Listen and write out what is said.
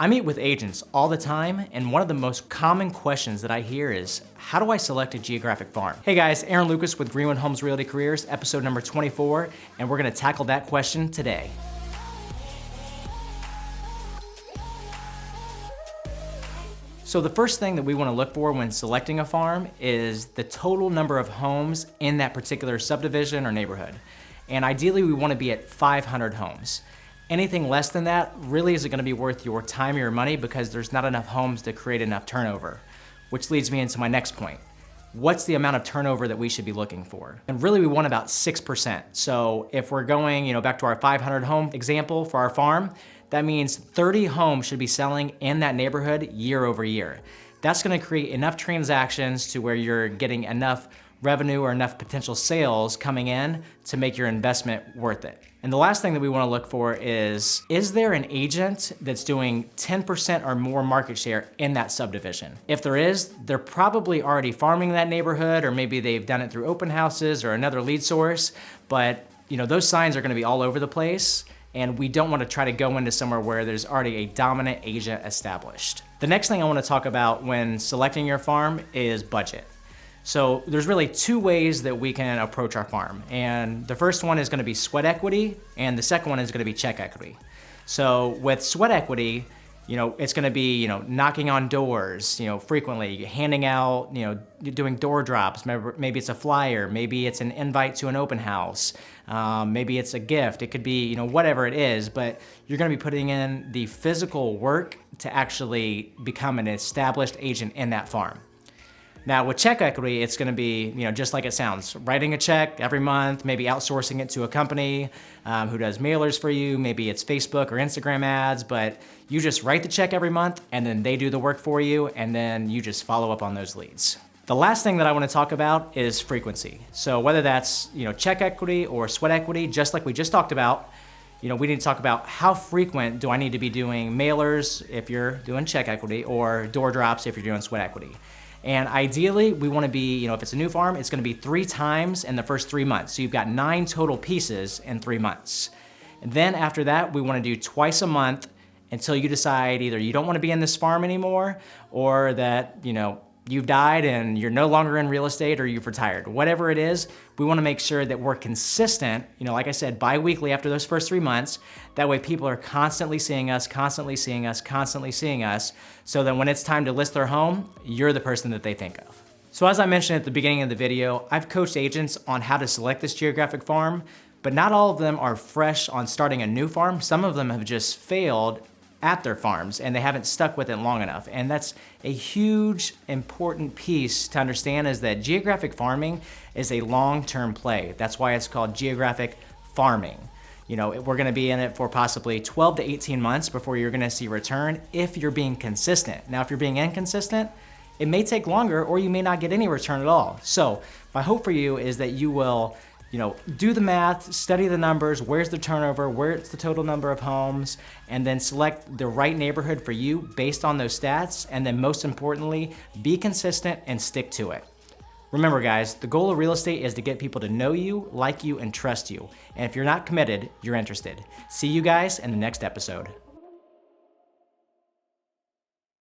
I meet with agents all the time, and one of the most common questions that I hear is, how do I select a geographic farm? Hey guys, Aaron Lucas with Greenwood Homes Realty Careers, episode number 24, and we're gonna tackle that question today. So the first thing that we want to look for when selecting a farm is the total number of homes in that particular subdivision or neighborhood. And ideally we want to be at 500 homes. Anything less than that really isn't going to be worth your time or your money because there's not enough homes to create enough turnover. Which leads me into my next point. What's the amount of turnover that we should be looking for? And really we want about 6%. So if we're going back to our 500 home example for our farm, that means 30 homes should be selling in that neighborhood year over year. That's gonna create enough transactions to where you're getting enough revenue or enough potential sales coming in to make your investment worth it. And the last thing that we wanna look for is there an agent that's doing 10% or more market share in that subdivision? If there is, they're probably already farming that neighborhood, or maybe they've done it through open houses or another lead source, but those signs are gonna be all over the place, and we don't want to try to go into somewhere where there's already a dominant agent established. The next thing I want to talk about when selecting your farm is budget. So there's really two ways that we can approach our farm. And the first one is going to be sweat equity, and the second one is going to be check equity. So with sweat equity, it's going to be, knocking on doors, frequently, handing out, doing door drops. Maybe it's a flyer, maybe it's an invite to an open house, maybe it's a gift. It could be, whatever it is, but you're going to be putting in the physical work to actually become an established agent in that farm. Now with check equity, it's gonna be, just like it sounds, writing a check every month, maybe outsourcing it to a company who does mailers for you, maybe it's Facebook or Instagram ads, but you just write the check every month and then they do the work for you and then you just follow up on those leads. The last thing that I wanna talk about is frequency. So whether that's check equity or sweat equity, just like we just talked about, we need to talk about how frequent do I need to be doing mailers if you're doing check equity or door drops if you're doing sweat equity. And ideally, we want to be, if it's a new farm, it's going to be 3 times in the first 3 months. So you've got 9 total pieces in 3 months. And then after that, we want to do twice a month until you decide either you don't want to be in this farm anymore or that, you've died and you're no longer in real estate or you've retired. Whatever it is, we want to make sure that we're consistent, like I said, bi-weekly after those first 3 months. That way people are constantly seeing us, constantly seeing us, constantly seeing us, so that when it's time to list their home, you're the person that they think of. So as I mentioned at the beginning of the video, I've coached agents on how to select this geographic farm, but not all of them are fresh on starting a new farm. Some of them have just failed at their farms and they haven't stuck with it long enough. And that's a huge, important piece to understand, is that geographic farming is a long-term play. That's why it's called geographic farming. We're gonna be in it for possibly 12 to 18 months before you're gonna see return if you're being consistent. Now, if you're being inconsistent, it may take longer or you may not get any return at all. So my hope for you is that you will do the math, study the numbers, where's the turnover, where's the total number of homes, and then select the right neighborhood for you based on those stats, and then most importantly, be consistent and stick to it. Remember guys, the goal of real estate is to get people to know you, like you, and trust you. And if you're not committed, you're interested. See you guys in the next episode.